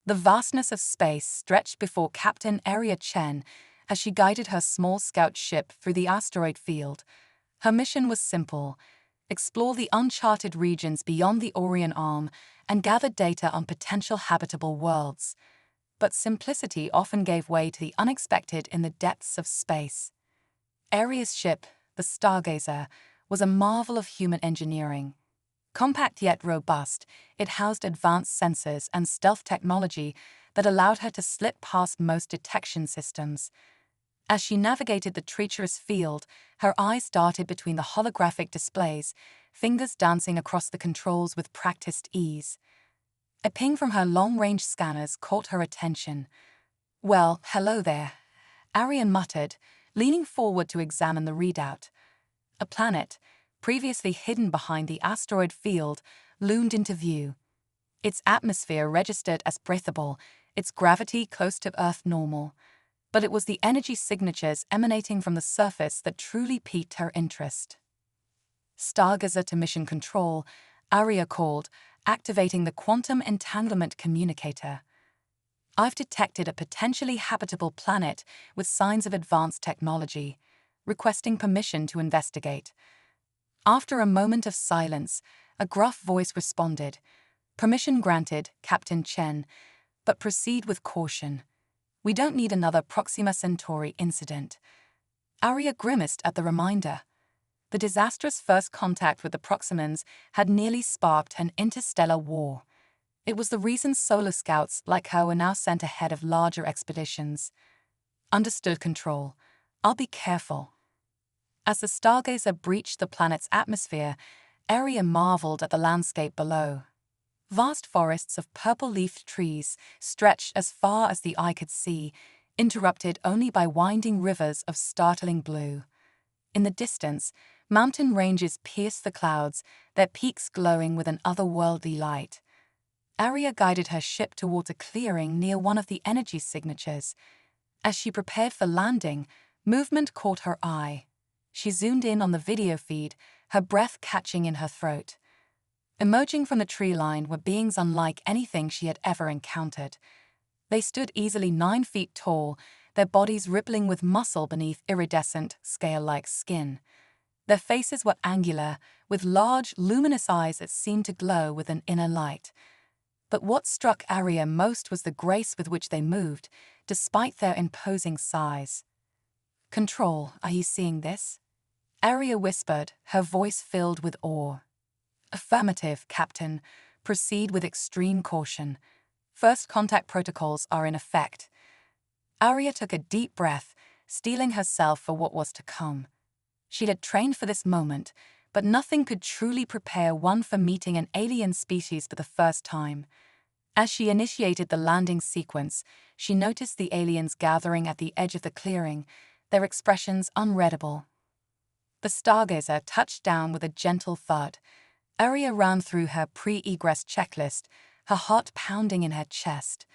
The vastness of space stretched before Captain Aria Chen as she guided her small scout ship through the asteroid field. Her mission was simple: explore the uncharted regions beyond the Orion Arm and gather data on potential habitable worlds. But simplicity often gave way to the unexpected in the depths of space. Aria's ship, the Stargazer, was a marvel of human engineering. Compact yet robust, it housed advanced sensors and stealth technology that allowed her to slip past most detection systems. As she navigated the treacherous field, her eyes darted between the holographic displays, fingers dancing across the controls with practiced ease. A ping from her long-range scanners caught her attention. "Well, hello there," Arian muttered, leaning forward to examine the readout. A planet, previously hidden behind the asteroid field, loomed into view. Its atmosphere registered as breathable, its gravity close to Earth normal. But it was the energy signatures emanating from the surface that truly piqued her interest. "Stargazer to mission control," Aria called, activating the quantum entanglement communicator. "I've detected a potentially habitable planet with signs of advanced technology, requesting permission to investigate." After a moment of silence, a gruff voice responded. "Permission granted, Captain Chen, but proceed with caution. We don't need another Proxima Centauri incident." Aria grimaced at the reminder. The disastrous first contact with the Proximans had nearly sparked an interstellar war. It was the reason solar scouts like her were now sent ahead of larger expeditions. "Understood, Control. I'll be careful." As the Stargazer breached the planet's atmosphere, Aria marveled at the landscape below. Vast forests of purple-leafed trees stretched as far as the eye could see, interrupted only by winding rivers of startling blue. In the distance, mountain ranges pierced the clouds, their peaks glowing with an otherworldly light. Aria guided her ship towards a clearing near one of the energy signatures. As she prepared for landing, movement caught her eye. She zoomed in on the video feed, her breath catching in her throat. Emerging from the tree line were beings unlike anything she had ever encountered. They stood easily 9 feet tall, their bodies rippling with muscle beneath iridescent, scale-like skin. Their faces were angular, with large, luminous eyes that seemed to glow with an inner light. But what struck Aria most was the grace with which they moved, despite their imposing size. "Control, are you seeing this?" Aria whispered, her voice filled with awe. "Affirmative, Captain. Proceed with extreme caution. First contact protocols are in effect." Aria took a deep breath, steeling herself for what was to come. She had trained for this moment, but nothing could truly prepare one for meeting an alien species for the first time. As she initiated the landing sequence, she noticed the aliens gathering at the edge of the clearing, their expressions unreadable. The Stargazer touched down with a gentle thud. Aria ran through her pre-egress checklist, her heart pounding in her chest.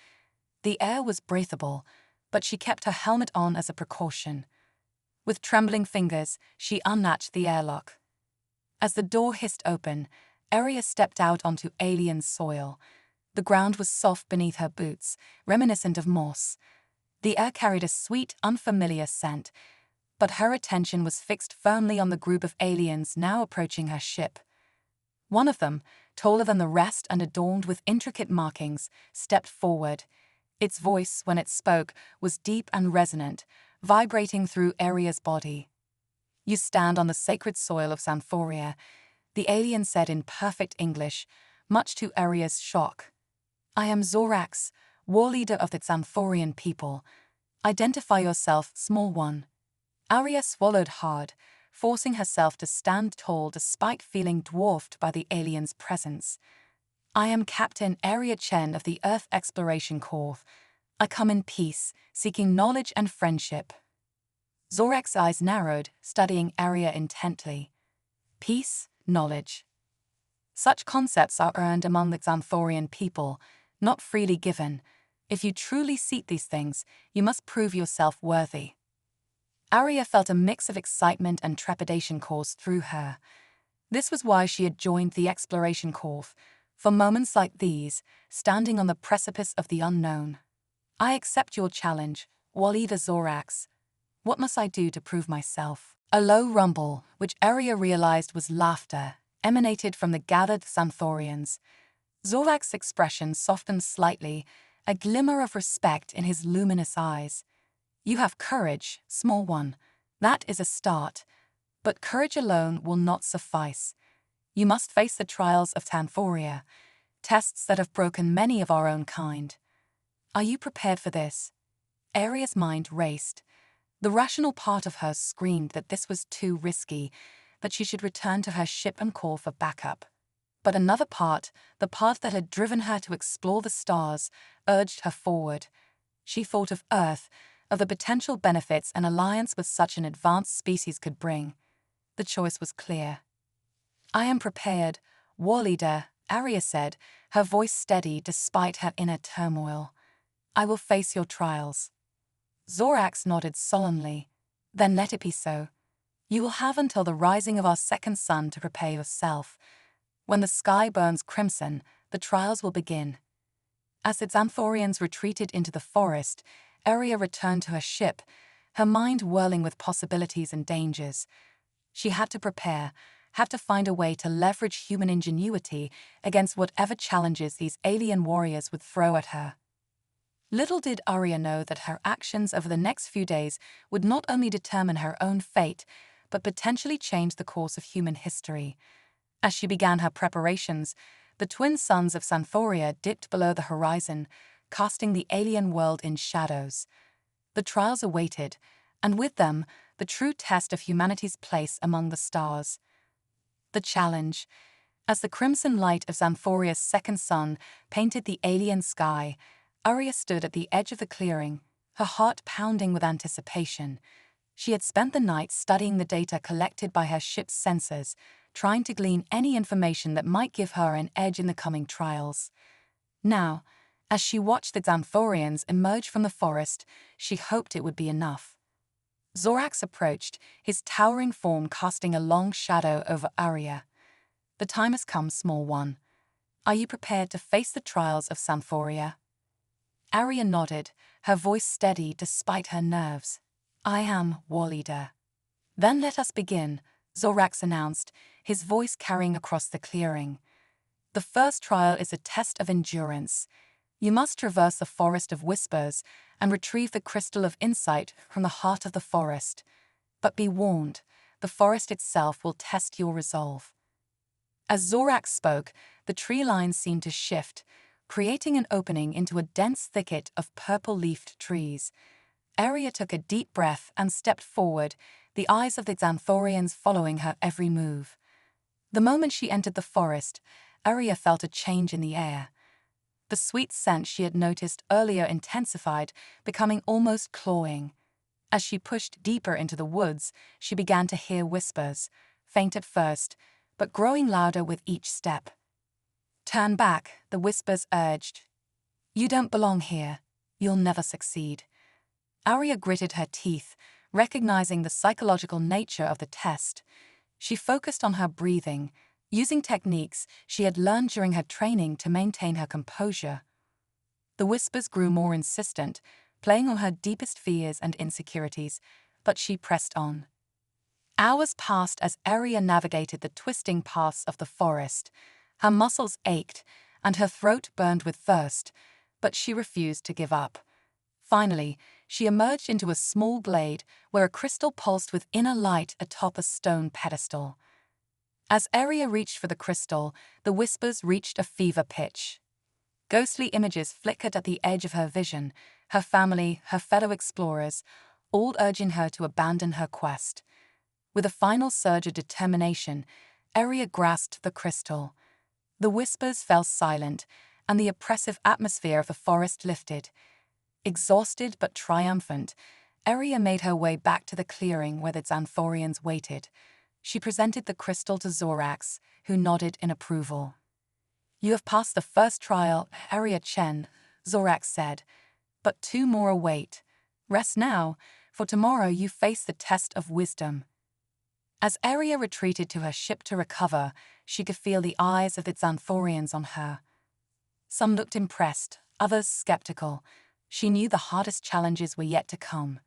The air was breathable, but she kept her helmet on as a precaution. With trembling fingers, she unlatched the airlock. As the door hissed open, Aria stepped out onto alien soil. The ground was soft beneath her boots, reminiscent of moss. The air carried a sweet, unfamiliar scent, but her attention was fixed firmly on the group of aliens now approaching her ship. One of them, taller than the rest and adorned with intricate markings, stepped forward. Its voice, when it spoke, was deep and resonant, vibrating through Aria's body. "You stand on the sacred soil of Xanthoria," the alien said in perfect English, much to Aria's shock. "I am Zorax, war leader of the Xanthorian people. Identify yourself, small one." Aria swallowed hard, forcing herself to stand tall despite feeling dwarfed by the alien's presence. "I am Captain Aria Chen of the Earth Exploration Corps. I come in peace, seeking knowledge and friendship." Zorax's eyes narrowed, studying Aria intently. Peace, knowledge. Such concepts are earned among the Xanthorian people, not freely given. If you truly seek these things, you must prove yourself worthy. Aria felt a mix of excitement and trepidation course through her. This was why she had joined the Exploration Corps, For moments like these, standing on the precipice of the unknown. I accept your challenge, Walida Zorax. What must I do to prove myself? A low rumble, which Arya realized was laughter, emanated from the gathered Xanthorians. Zorax's expression softened slightly, a glimmer of respect in his luminous eyes. You have courage, small one. That is a start. But courage alone will not suffice. You must face the trials of Xanthoria, tests that have broken many of our own kind. Are you prepared for this? Arya's mind raced. The rational part of her screamed that this was too risky, that she should return to her ship and call for backup. But another part, the part that had driven her to explore the stars, urged her forward. She thought of Earth, of the potential benefits an alliance with such an advanced species could bring. The choice was clear. I am prepared, Walida, Arya said, her voice steady despite her inner turmoil. I will face your trials. Zorax nodded solemnly. Then let it be so. You will have until the rising of our second sun to prepare yourself. When the sky burns crimson, the trials will begin. As the Xanthorians retreated into the forest, Arya returned to her ship, her mind whirling with possibilities and dangers. She had to prepare, had to find a way to leverage human ingenuity against whatever challenges these alien warriors would throw at her. Little did Arya know that her actions over the next few days would not only determine her own fate, but potentially change the course of human history. As she began her preparations, the twin suns of Xanthoria dipped below the horizon, casting the alien world in shadows. The trials awaited, and with them, the true test of humanity's place among the stars. The challenge. As the crimson light of Xanthoria's second sun painted the alien sky, Arya stood at the edge of the clearing, her heart pounding with anticipation. She had spent the night studying the data collected by her ship's sensors, trying to glean any information that might give her an edge in the coming trials. Now, as she watched the Xanthorians emerge from the forest, she hoped it would be enough. Zorax approached, his towering form casting a long shadow over Arya. The time has come, small one. Are you prepared to face the trials of Xanthoria? Arya nodded, her voice steady despite her nerves. I am, Walida. Then let us begin, Zorax announced, his voice carrying across the clearing. The first trial is a test of endurance. You must traverse the forest of whispers and retrieve the crystal of insight from the heart of the forest. But be warned, the forest itself will test your resolve. As Zorax spoke, the tree lines seemed to shift, creating an opening into a dense thicket of purple-leafed trees. Arya took a deep breath and stepped forward, the eyes of the Xanthorians following her every move. The moment she entered the forest, Arya felt a change in the air. The sweet scent she had noticed earlier intensified, becoming almost cloying. As she pushed deeper into the woods, she began to hear whispers, faint at first, but growing louder with each step. Turn back, the whispers urged. You don't belong here. You'll never succeed. Arya gritted her teeth, recognizing the psychological nature of the test. She focused on her breathing, using techniques she had learned during her training to maintain her composure. The whispers grew more insistent, playing on her deepest fears and insecurities, but she pressed on. Hours passed as Arya navigated the twisting paths of the forest. Her muscles ached, and her throat burned with thirst, but she refused to give up. Finally, she emerged into a small glade where a crystal pulsed with inner light atop a stone pedestal. As Arya reached for the crystal, the whispers reached a fever pitch. Ghostly images flickered at the edge of her vision, her family, her fellow explorers, all urging her to abandon her quest. With a final surge of determination, Arya grasped the crystal. The whispers fell silent, and the oppressive atmosphere of the forest lifted. Exhausted but triumphant, Arya made her way back to the clearing where the Xanthorians waited. She presented the crystal to Zorax, who nodded in approval. You have passed the first trial, Arya Chen, Zorax said, but 2 more await. Rest now, for tomorrow you face the test of wisdom. As Arya retreated to her ship to recover, she could feel the eyes of the Xanthorians on her. Some looked impressed, others skeptical. She knew the hardest challenges were yet to come.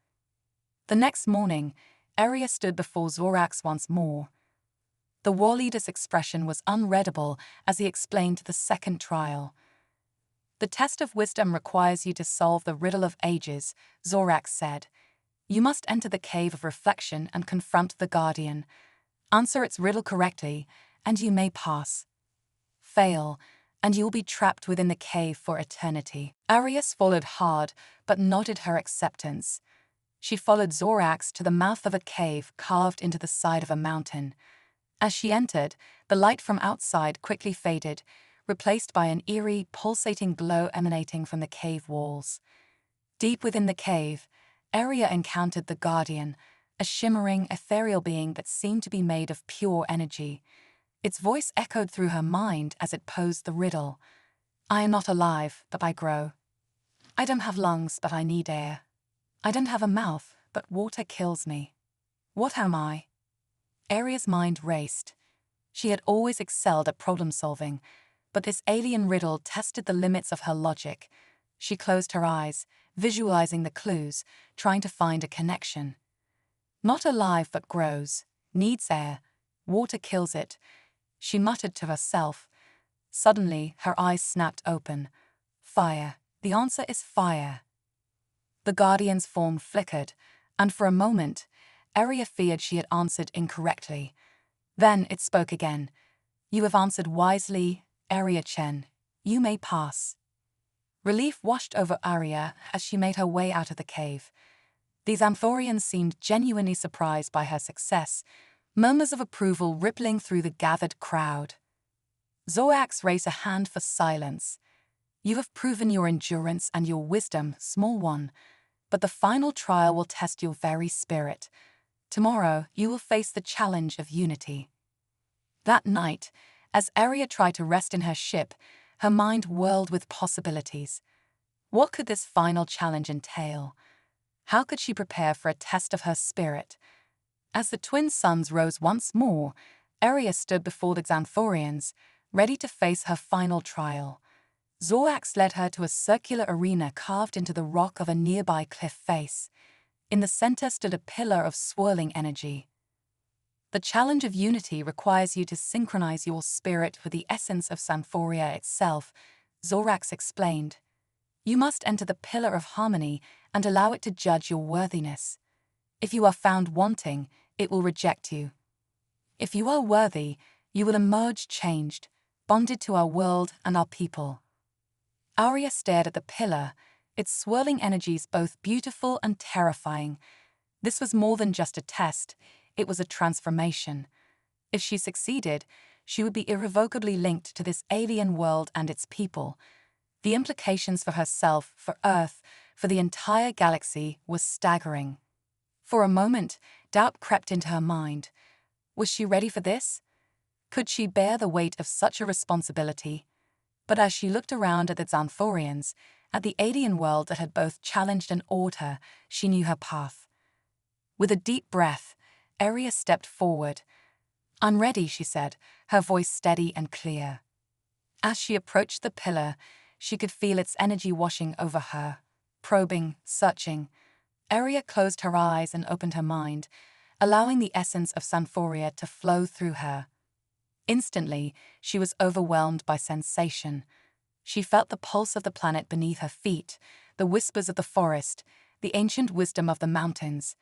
The next morning, Arya stood before Zorax once more. The war leader's expression was unreadable as he explained the second trial. "The test of wisdom requires you to solve the riddle of ages," Zorax said. "You must enter the cave of reflection and confront the Guardian. Answer its riddle correctly, and you may pass. Fail, and you will be trapped within the cave for eternity." Arya swallowed hard, but nodded her acceptance. She followed Zorax to the mouth of a cave carved into the side of a mountain. As she entered, the light from outside quickly faded, replaced by an eerie, pulsating glow emanating from the cave walls. Deep within the cave, Arya encountered the Guardian, a shimmering, ethereal being that seemed to be made of pure energy. Its voice echoed through her mind as it posed the riddle. "I am not alive, but I grow. I don't have lungs, but I need air. I don't have a mouth, but water kills me. What am I?" Arya's mind raced. She had always excelled at problem-solving, but this alien riddle tested the limits of her logic. She closed her eyes, visualizing the clues, trying to find a connection. "Not alive but grows, needs air, water kills it," she muttered to herself. Suddenly, her eyes snapped open. "Fire. The answer is fire." The Guardian's form flickered, and for a moment, Arya feared she had answered incorrectly. Then it spoke again. "You have answered wisely, Arya Chen. You may pass." Relief washed over Arya as she made her way out of the cave. These Xanthorians seemed genuinely surprised by her success, murmurs of approval rippling through the gathered crowd. Zorax raised a hand for silence. "You have proven your endurance and your wisdom, small one, but the final trial will test your very spirit. Tomorrow, you will face the challenge of unity." That night, as Arya tried to rest in her ship, her mind whirled with possibilities. What could this final challenge entail? How could she prepare for a test of her spirit? As the twin suns rose once more, Arya stood before the Xanthorians, ready to face her final trial. Zorax led her to a circular arena carved into the rock of a nearby cliff face. In the center stood a pillar of swirling energy. "The challenge of unity requires you to synchronize your spirit with the essence of Xanthoria itself," Zorax explained. "You must enter the pillar of harmony and allow it to judge your worthiness. If you are found wanting, it will reject you. If you are worthy, you will emerge changed, bonded to our world and our people." Arya stared at the pillar, its swirling energies both beautiful and terrifying. This was more than just a test, it was a transformation. If she succeeded, she would be irrevocably linked to this alien world and its people. The implications for herself, for Earth, for the entire galaxy were staggering. For a moment, doubt crept into her mind. Was she ready for this? Could she bear the weight of such a responsibility? But as she looked around at the Xanthorians, at the alien world that had both challenged and awed her, she knew her path. With a deep breath, Arya stepped forward. "I'm ready," she said, her voice steady and clear. As she approached the pillar, she could feel its energy washing over her, probing, searching. Arya closed her eyes and opened her mind, allowing the essence of Xanthoria to flow through her. Instantly, she was overwhelmed by sensation. She felt the pulse of the planet beneath her feet, the whispers of the forest, the ancient wisdom of the mountains.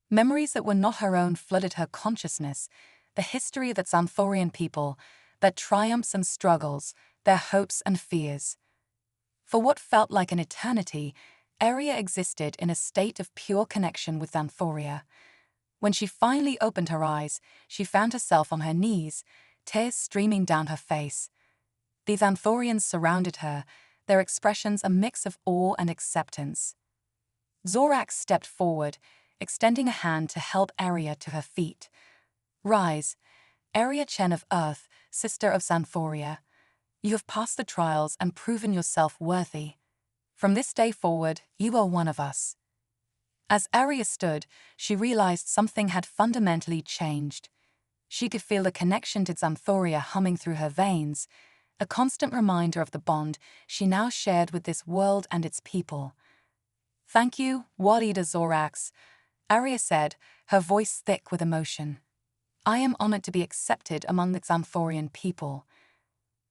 Memories that were not her own flooded her consciousness, the history of the Xanthorian people, their triumphs and struggles, their hopes and fears. For what felt like an eternity, Arya existed in a state of pure connection with Xanthoria. When she finally opened her eyes, she found herself on her knees, tears streaming down her face. The Xanthorians surrounded her, their expressions a mix of awe and acceptance. Zorax stepped forward, extending a hand to help Arya to her feet. "Rise, Arya Chen of Earth, sister of Xanthoria. You have passed the trials and proven yourself worthy. From this day forward, you are one of us." As Arya stood, she realized something had fundamentally changed. She could feel the connection to Xanthoria humming through her veins, a constant reminder of the bond she now shared with this world and its people. "Thank you, War Leader Zorax," Arya said, her voice thick with emotion. "I am honored to be accepted among the Xanthorian people."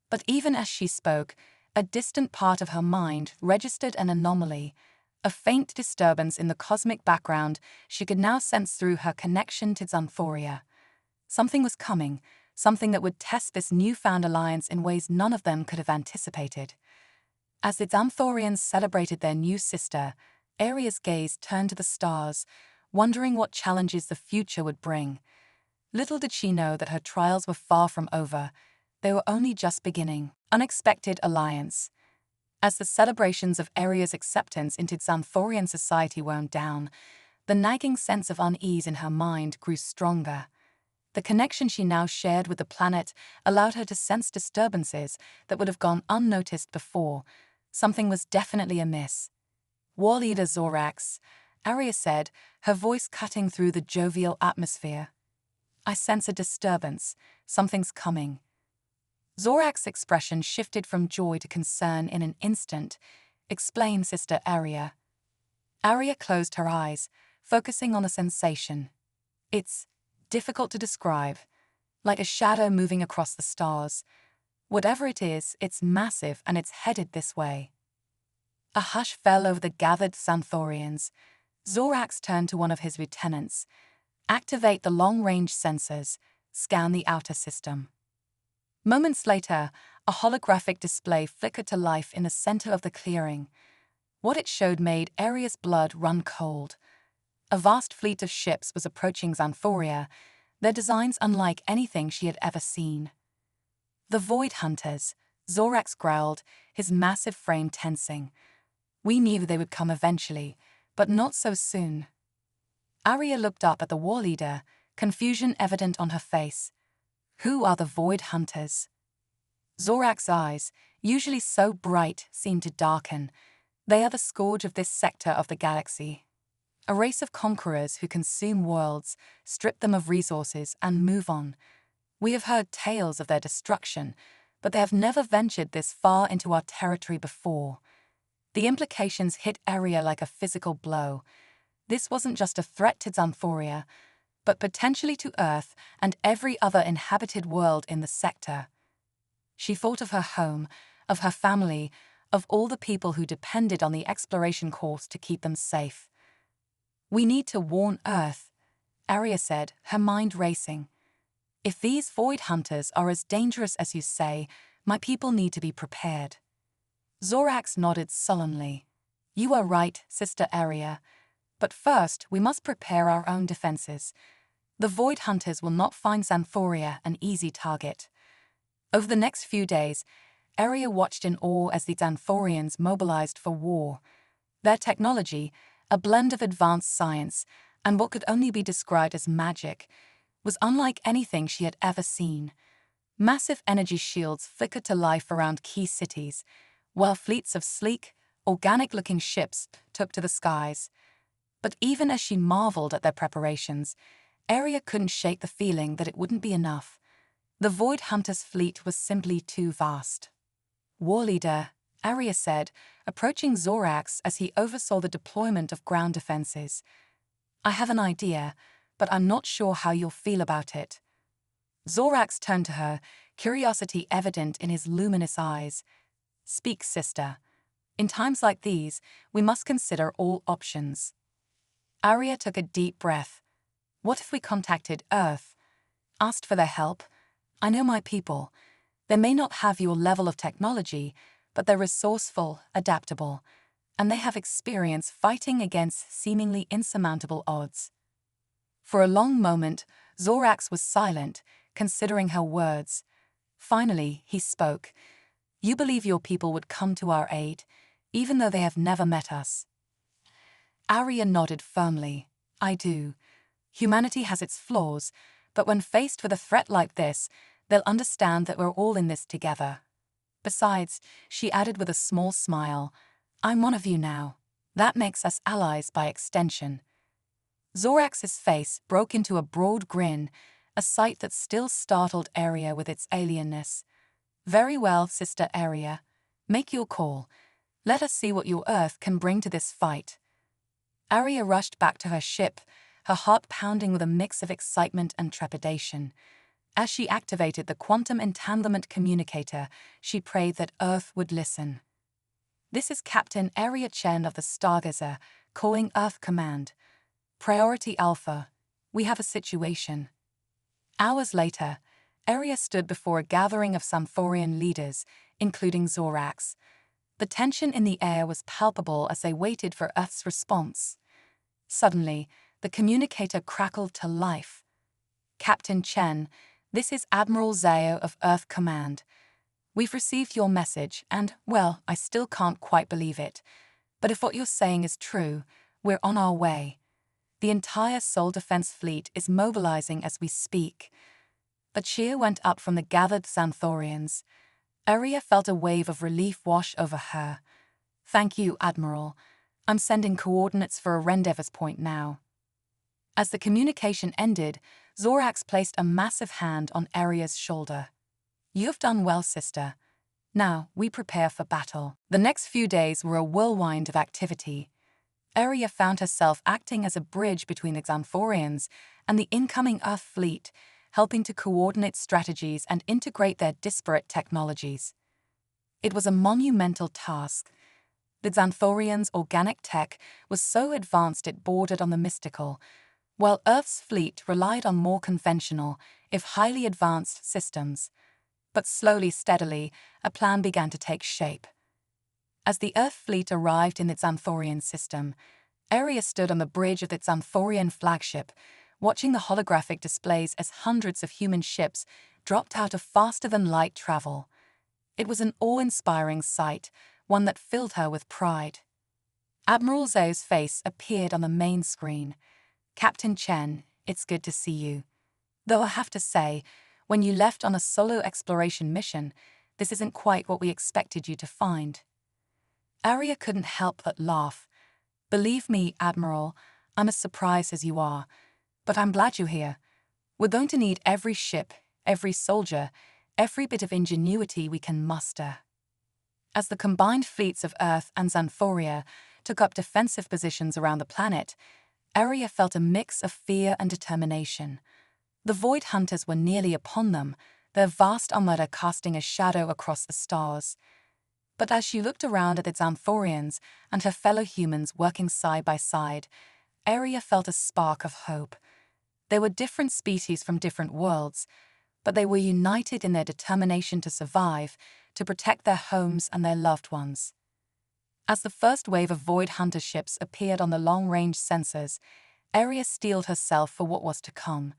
But even as she spoke, a distant part of her mind registered an anomaly, a faint disturbance in the cosmic background she could now sense through her connection to Xanthoria. Something was coming, something that would test this newfound alliance in ways none of them could have anticipated. As the Xanthorians celebrated their new sister, Arya's gaze turned to the stars, wondering what challenges the future would bring. Little did she know that her trials were far from over. They were only just beginning. Unexpected alliance. As the celebrations of Arya's acceptance into Xanthorian society wound down, the nagging sense of unease in her mind grew stronger. The connection she now shared with the planet allowed her to sense disturbances that would have gone unnoticed before. Something was definitely amiss. "War Leader Zorax," Arya said, her voice cutting through the jovial atmosphere. "I sense a disturbance. Something's coming." Zorax's expression shifted from joy to concern in an instant. "Explain, Sister Arya." Arya closed her eyes, focusing on a sensation. "It's difficult to describe, like a shadow moving across the stars. Whatever it is, it's massive and it's headed this way." A hush fell over the gathered Xanthorians. Zorax turned to one of his lieutenants. "Activate the long-range sensors. Scan the outer system." Moments later, a holographic display flickered to life in the center of the clearing. What it showed made Arya's blood run cold. A vast fleet of ships was approaching Xanthoria, their designs unlike anything she had ever seen. "The Void Hunters," Zorax growled, his massive frame tensing. "We knew they would come eventually, but not so soon." Arya looked up at the war leader, confusion evident on her face. "Who are the Void Hunters?" Zorax's eyes, usually so bright, seemed to darken. "They are the scourge of this sector of the galaxy. A race of conquerors who consume worlds, strip them of resources, and move on. We have heard tales of their destruction, but they have never ventured this far into our territory before." The implications hit Arya like a physical blow. This wasn't just a threat to Xanthoria, but potentially to Earth and every other inhabited world in the sector. She thought of her home, of her family, of all the people who depended on the exploration course to keep them safe. "We need to warn Earth," Arya said, her mind racing. "If these Void Hunters are as dangerous as you say, my people need to be prepared." Zorax nodded sullenly. "You are right, Sister Arya. But first, we must prepare our own defenses. The Void Hunters will not find Xanthoria an easy target." Over the next few days, Arya watched in awe as the Xanthorians mobilized for war. Their technology, a blend of advanced science and what could only be described as magic, was unlike anything she had ever seen. Massive energy shields flickered to life around key cities, while fleets of sleek, organic-looking ships took to the skies. But even as she marveled at their preparations, Arya couldn't shake the feeling that it wouldn't be enough. The Void Hunters' fleet was simply too vast. "War Leader," Arya said, approaching Zorax as he oversaw the deployment of ground defenses. "I have an idea, but I'm not sure how you'll feel about it." Zorax turned to her, curiosity evident in his luminous eyes. "Speak, sister. In times like these, we must consider all options." Arya took a deep breath. "What if we contacted Earth? Asked for their help? I know my people. They may not have your level of technology, but they're resourceful, adaptable, and they have experience fighting against seemingly insurmountable odds." For a long moment, Zorax was silent, considering her words. Finally, he spoke. "You believe your people would come to our aid, even though they have never met us?" Arya nodded firmly. "I do. Humanity has its flaws, but when faced with a threat like this, they'll understand that we're all in this together." Besides, she added with a small smile, "I'm one of you now. That makes us allies by extension." Zorax's face broke into a broad grin, a sight that still startled Arya with its alienness. "Very well, Sister Arya. Make your call. Let us see what your Earth can bring to this fight." Arya rushed back to her ship, her heart pounding with a mix of excitement and trepidation. As she activated the quantum entanglement communicator, she prayed that Earth would listen. "This is Captain Arya Chen of the Stargazer, calling Earth Command. Priority Alpha. We have a situation." Hours later, Arya stood before a gathering of Xanthorian leaders, including Zorax. The tension in the air was palpable as they waited for Earth's response. Suddenly, the communicator crackled to life. "Captain Chen, this is Admiral Zhao of Earth Command. We've received your message and, well, I still can't quite believe it. But if what you're saying is true, we're on our way. The entire Sol Defense Fleet is mobilizing as we speak." A cheer went up from the gathered Xanthorians. Arya felt a wave of relief wash over her. "Thank you, Admiral. I'm sending coordinates for a rendezvous point now." As the communication ended, Zorax placed a massive hand on Arya's shoulder. "You've done well, sister. Now, we prepare for battle." The next few days were a whirlwind of activity. Arya found herself acting as a bridge between the Xanthorians and the incoming Earth fleet, helping to coordinate strategies and integrate their disparate technologies. It was a monumental task. The Xanthorians' organic tech was so advanced it bordered on the mystical, while Earth's fleet relied on more conventional, if highly advanced, systems. But slowly, steadily, a plan began to take shape. As the Earth fleet arrived in the Xanthorian system, Arya stood on the bridge of the Xanthorian flagship, watching the holographic displays as hundreds of human ships dropped out of faster-than-light travel. It was an awe-inspiring sight, one that filled her with pride. Admiral Zhao's face appeared on the main screen. "Captain Chen, it's good to see you. Though I have to say, when you left on a solo exploration mission, this isn't quite what we expected you to find." Arya couldn't help but laugh. "Believe me, Admiral, I'm as surprised as you are. But I'm glad you're here. We're going to need every ship, every soldier, every bit of ingenuity we can muster." As the combined fleets of Earth and Xanthoria took up defensive positions around the planet, Arya felt a mix of fear and determination. The Void Hunters were nearly upon them, their vast armada casting a shadow across the stars. But as she looked around at the Xanthorians and her fellow humans working side by side, Arya felt a spark of hope. They were different species from different worlds, but they were united in their determination to survive, to protect their homes and their loved ones. As the first wave of Void Hunter ships appeared on the long-range sensors, Arya steeled herself for what was to come.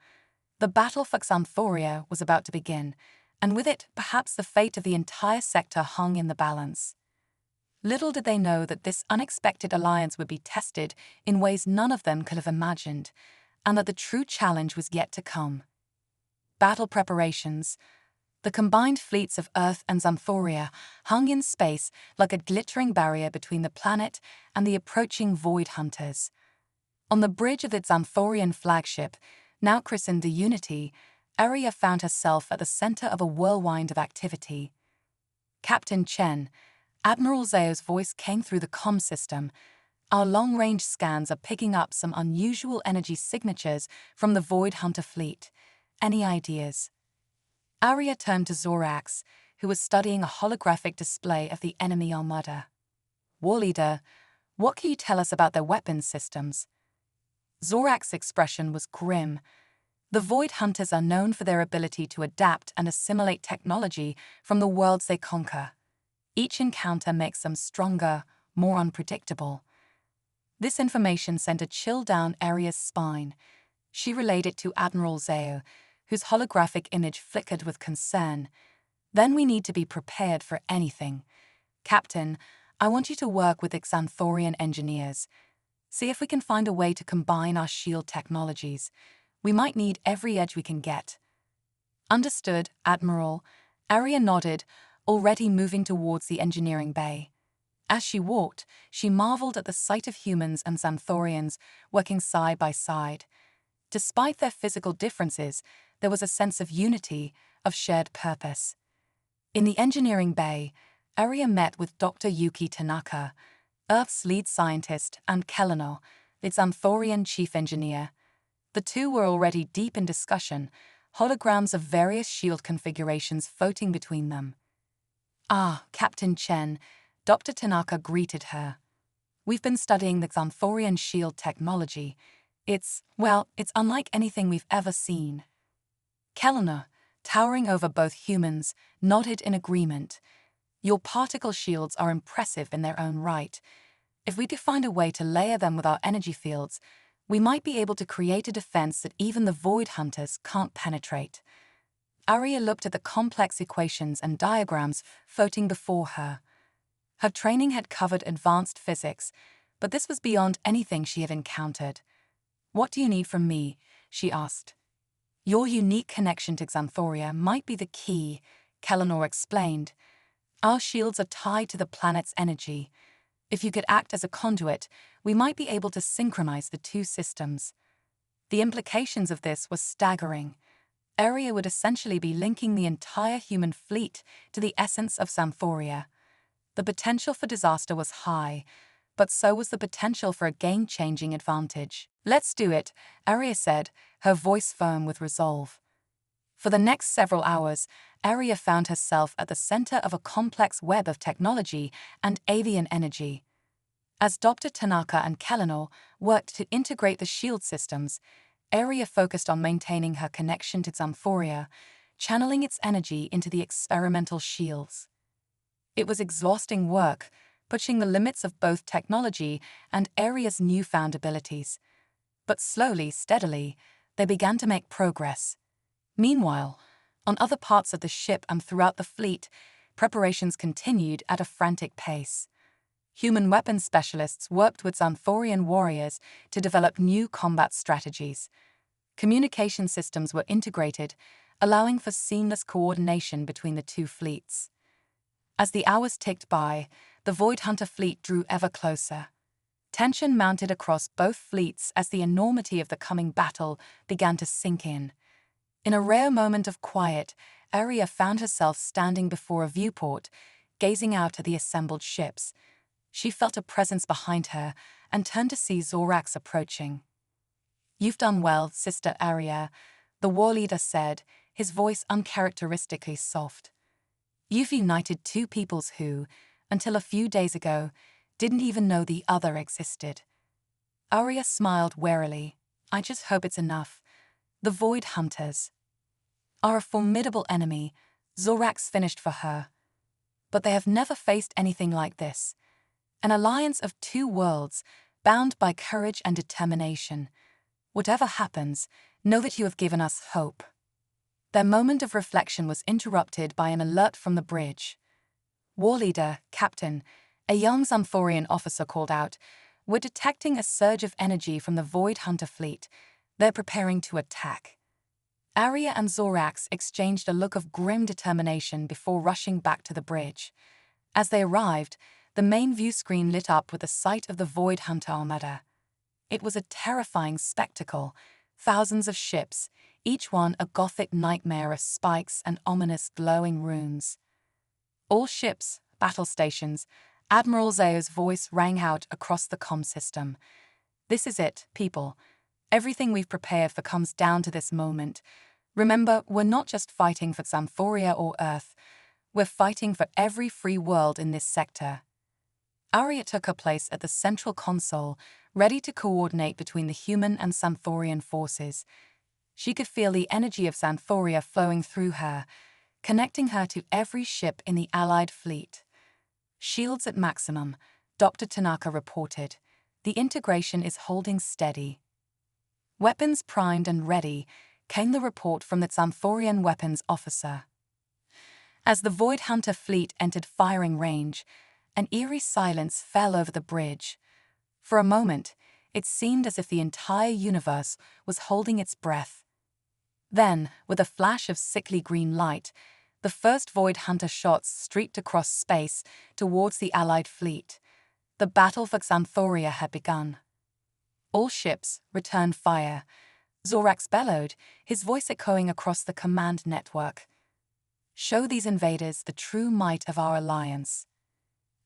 The battle for Xanthoria was about to begin, and with it, perhaps the fate of the entire sector hung in the balance. Little did they know that this unexpected alliance would be tested in ways none of them could have imagined, and that the true challenge was yet to come. Battle preparations. The combined fleets of Earth and Xanthoria hung in space like a glittering barrier between the planet and the approaching Void Hunters. On the bridge of the Xanthorian flagship, now christened the Unity, Arya found herself at the center of a whirlwind of activity. "Captain Chen," Admiral Zhao's voice came through the comm system. "Our long-range scans are picking up some unusual energy signatures from the Void Hunter fleet. Any ideas?" Arya turned to Zorax, who was studying a holographic display of the enemy armada. "War Leader, what can you tell us about their weapons systems?" Zorax's expression was grim. The Void Hunters are known for their ability to adapt and assimilate technology from the worlds they conquer. Each encounter makes them stronger, more unpredictable. This information sent a chill down Arya's spine. She relayed it to Admiral Zhao, whose holographic image flickered with concern. "Then we need to be prepared for anything. Captain, I want you to work with the Xanthorian engineers. See if we can find a way to combine our shield technologies. We might need every edge we can get." "Understood, Admiral." Arya nodded, already moving towards the engineering bay. As she walked, she marveled at the sight of humans and Xanthorians working side by side. Despite their physical differences, there was a sense of unity, of shared purpose. In the engineering bay, Arya met with Dr. Yuki Tanaka, Earth's lead scientist, and Kellenor, its Xanthorian chief engineer. The two were already deep in discussion, holograms of various shield configurations floating between them. "Ah, Captain Chen," Dr. Tanaka greeted her. "We've been studying the Xanthorian shield technology. It's unlike anything we've ever seen." Kellenor, towering over both humans, nodded in agreement. "Your particle shields are impressive in their own right. If we could find a way to layer them with our energy fields, we might be able to create a defense that even the Void Hunters can't penetrate." Arya looked at the complex equations and diagrams floating before her. Her training had covered advanced physics, but this was beyond anything she had encountered. "What do you need from me?" she asked. "Your unique connection to Xanthoria might be the key," Kellenor explained. "Our shields are tied to the planet's energy. If you could act as a conduit, we might be able to synchronize the two systems." The implications of this were staggering. Arya would essentially be linking the entire human fleet to the essence of Xanthoria. The potential for disaster was high, but so was the potential for a game-changing advantage. "Let's do it," Arya said, her voice firm with resolve. For the next several hours, Arya found herself at the center of a complex web of technology and avian energy. As Dr. Tanaka and Kellenor worked to integrate the shield systems, Arya focused on maintaining her connection to Xanthoria, channeling its energy into the experimental shields. It was exhausting work, pushing the limits of both technology and Arya's newfound abilities. But slowly, steadily, they began to make progress. Meanwhile, on other parts of the ship and throughout the fleet, preparations continued at a frantic pace. Human weapons specialists worked with Xanthorian warriors to develop new combat strategies. Communication systems were integrated, allowing for seamless coordination between the two fleets. As the hours ticked by, the Void Hunter fleet drew ever closer. Tension mounted across both fleets as the enormity of the coming battle began to sink in. In a rare moment of quiet, Arya found herself standing before a viewport, gazing out at the assembled ships. She felt a presence behind her and turned to see Zorax approaching. "You've done well, Sister Arya," the war leader said, his voice uncharacteristically soft. "You've united two peoples who, until a few days ago, didn't even know the other existed." Arya smiled warily. "I just hope it's enough. The Void Hunters are a formidable enemy," Zorax finished for her. "But they have never faced anything like this. An alliance of two worlds, bound by courage and determination. Whatever happens, know that you have given us hope." Their moment of reflection was interrupted by an alert from the bridge. "War leader, Captain," a young Xanthorian officer called out, "we're detecting a surge of energy from the Void Hunter fleet. They're preparing to attack." Arya and Zorax exchanged a look of grim determination before rushing back to the bridge. As they arrived, the main view screen lit up with the sight of the Void Hunter armada. It was a terrifying spectacle. Thousands of ships, each one a gothic nightmare of spikes and ominous glowing runes. "All ships, battle stations," Admiral Zao's voice rang out across the comm system. "This is it, people. Everything we've prepared for comes down to this moment. Remember, we're not just fighting for Xanthoria or Earth. We're fighting for every free world in this sector." Arya took her place at the central console, ready to coordinate between the human and Xanthorian forces. She could feel the energy of Xanthoria flowing through her, connecting her to every ship in the Allied fleet. "Shields at maximum," Dr. Tanaka reported. "The integration is holding steady." "Weapons primed and ready," came the report from the Xanthorian weapons officer. As the Void Hunter fleet entered firing range, an eerie silence fell over the bridge. For a moment, it seemed as if the entire universe was holding its breath. Then, with a flash of sickly green light, the first Void Hunter shots streaked across space towards the Allied fleet. The battle for Xanthoria had begun. All ships returned fire. Zorax bellowed, his voice echoing across the command network. Show these invaders the true might of our alliance.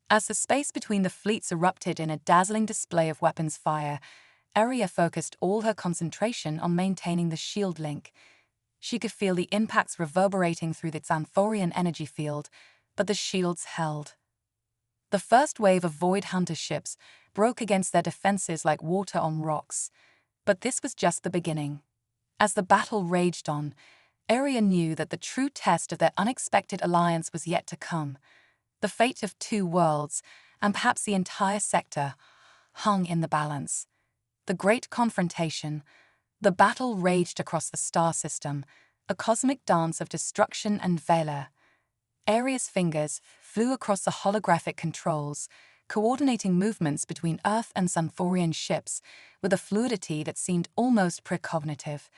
As the space between the fleets erupted in a dazzling display of weapons fire, Arya focused all her concentration on maintaining the shield link. She could feel the impacts reverberating through the Xanthorian energy field, but the shields held. The first wave of Void Hunter ships broke against their defenses like water on rocks. But this was just the beginning. As the battle raged on, Arya knew that the true test of their unexpected alliance was yet to come. The fate of two worlds, and perhaps the entire sector, hung in the balance. The great confrontation, the battle raged across the star system, a cosmic dance of destruction and valor. Arya's fingers flew across the holographic controls, coordinating movements between Earth and Xanthorian ships with a fluidity that seemed almost precognitive.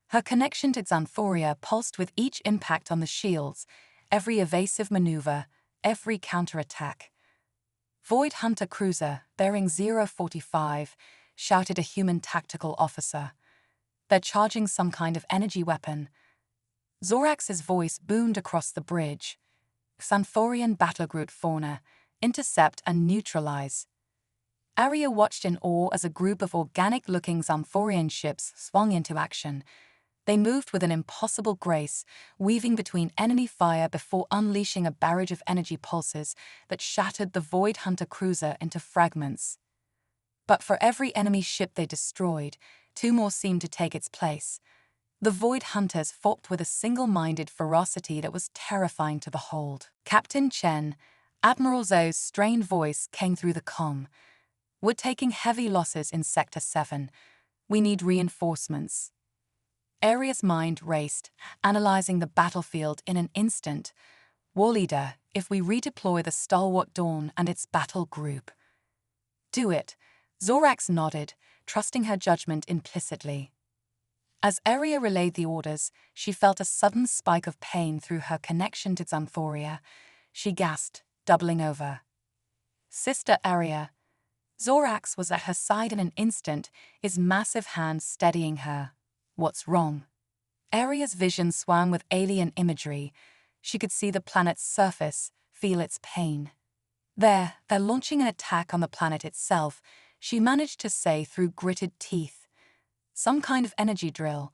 Her connection to Xanthoria pulsed with each impact on the shields, every evasive maneuver, every counterattack. Void Hunter Cruiser, bearing 045, shouted a human tactical officer. They're charging some kind of energy weapon. Zorax's voice boomed across the bridge. Xanthorian battlegroup fauna, intercept and neutralize. Arya watched in awe as a group of organic-looking Xanthorian ships swung into action. They moved with an impossible grace, weaving between enemy fire before unleashing a barrage of energy pulses that shattered the Void Hunter cruiser into fragments. But for every enemy ship they destroyed, two more seemed to take its place. The Void Hunters fought with a single-minded ferocity that was terrifying to behold. Captain Chen, Admiral Zhou's strained voice came through the comm. We're taking heavy losses in Sector 7. We need reinforcements. Arya's mind raced, analyzing the battlefield in an instant. War Leader, if we redeploy the Stalwart Dawn and its battle group. Do it. Zorax nodded, trusting her judgment implicitly. As Arya relayed the orders, she felt a sudden spike of pain through her connection to Xanthoria. She gasped, doubling over. Sister Arya. Zorax was at her side in an instant, his massive hand steadying her. What's wrong? Arya's vision swam with alien imagery. She could see the planet's surface, feel its pain. They're launching an attack on the planet itself, she managed to say through gritted teeth. Some kind of energy drill.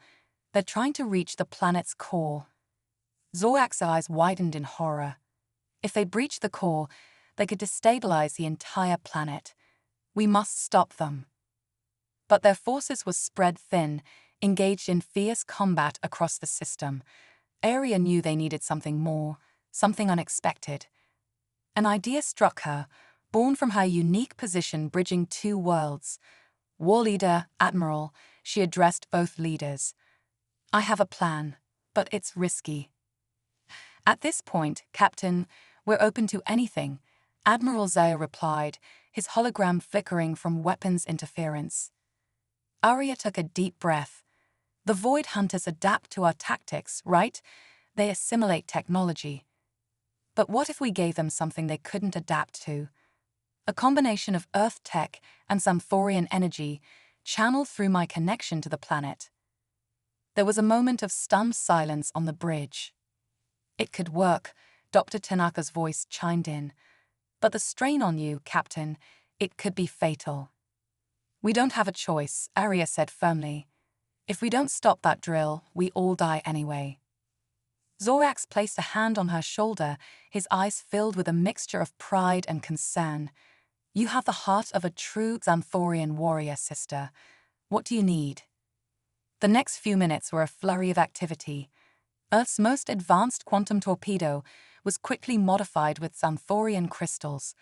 They're trying to reach the planet's core. Zorax's eyes widened in horror. If they breach the core, they could destabilize the entire planet. We must stop them. But their forces were spread thin, engaged in fierce combat across the system. Arya knew they needed something more, something unexpected. An idea struck her, born from her unique position bridging two worlds. War Leader, Admiral, she addressed both leaders. I have a plan, but it's risky. At this point, Captain, we're open to anything, Admiral Zhou replied, his hologram flickering from weapons interference. Arya took a deep breath. The Void Hunters adapt to our tactics, right? They assimilate technology. But what if we gave them something they couldn't adapt to? A combination of Earth tech and Xanthorian energy, channeled through my connection to the planet. There was a moment of stunned silence on the bridge. It could work, Dr. Tanaka's voice chimed in. But the strain on you, Captain, it could be fatal. We don't have a choice, Arya said firmly. If we don't stop that drill, we all die anyway. Zorax placed a hand on her shoulder, his eyes filled with a mixture of pride and concern. You have the heart of a true Xanthorian warrior, sister. What do you need? The next few minutes were a flurry of activity. Earth's most advanced quantum torpedo was quickly modified with Xanthorian crystals.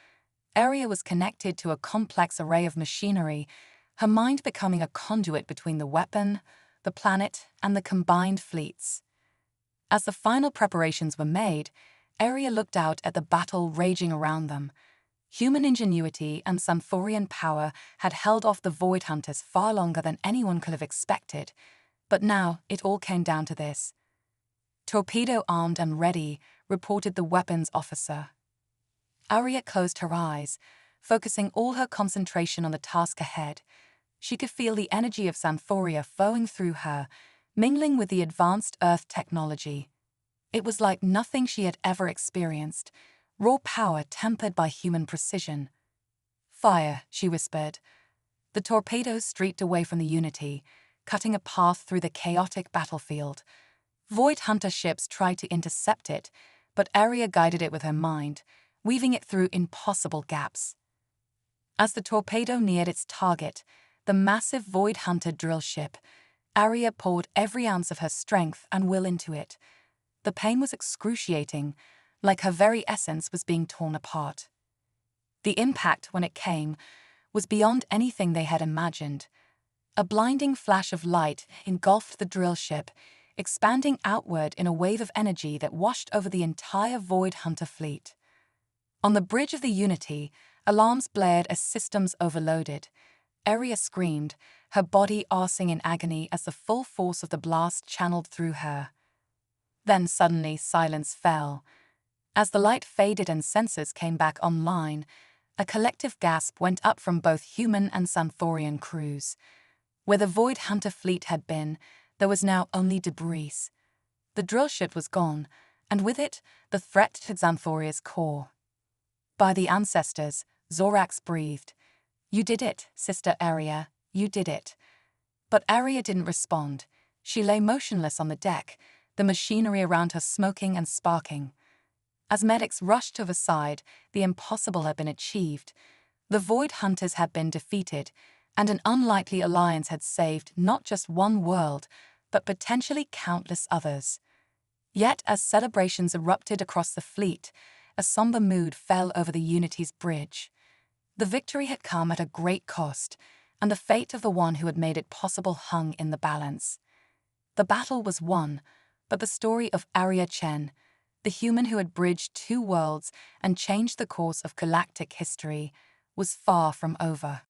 Arya was connected to a complex array of machinery, her mind becoming a conduit between the weapon, the planet, and the combined fleets. As the final preparations were made, Arya looked out at the battle raging around them. Human ingenuity and Xanthorian power had held off the Void Hunters far longer than anyone could have expected, but now it all came down to this. Torpedo armed and ready, reported the weapons officer. Arya closed her eyes, focusing all her concentration on the task ahead. She could feel the energy of Xanthoria flowing through her, mingling with the advanced Earth technology. It was like nothing she had ever experienced, raw power tempered by human precision. "Fire," she whispered. The torpedoes streaked away from the Unity, cutting a path through the chaotic battlefield. Void Hunter ships tried to intercept it, but Aria guided it with her mind, weaving it through impossible gaps. As the torpedo neared its target, the massive Void Hunter drill ship, Aria poured every ounce of her strength and will into it. The pain was excruciating, like her very essence was being torn apart. The impact, when it came, was beyond anything they had imagined. A blinding flash of light engulfed the drill ship, expanding outward in a wave of energy that washed over the entire Void Hunter fleet. On the bridge of the Unity, alarms blared as systems overloaded. Aria screamed, her body arsing in agony as the full force of the blast channeled through her. Then suddenly silence fell. As the light faded and sensors came back online, a collective gasp went up from both human and Xanthorian crews. Where the Void Hunter fleet had been, there was now only debris. The drill ship was gone, and with it, the threat to Xanthoria's core. "By the ancestors," Zorax breathed. "You did it, Sister Aria, you did it." But Aria didn't respond. She lay motionless on the deck, the machinery around her smoking and sparking. As medics rushed to her side, the impossible had been achieved. The Void Hunters had been defeated, and an unlikely alliance had saved not just one world, but potentially countless others. Yet as celebrations erupted across the fleet, a somber mood fell over the Unity's bridge. The victory had come at a great cost, and the fate of the one who had made it possible hung in the balance. The battle was won, but the story of Aria Chen, the human who had bridged two worlds and changed the course of galactic history, was far from over.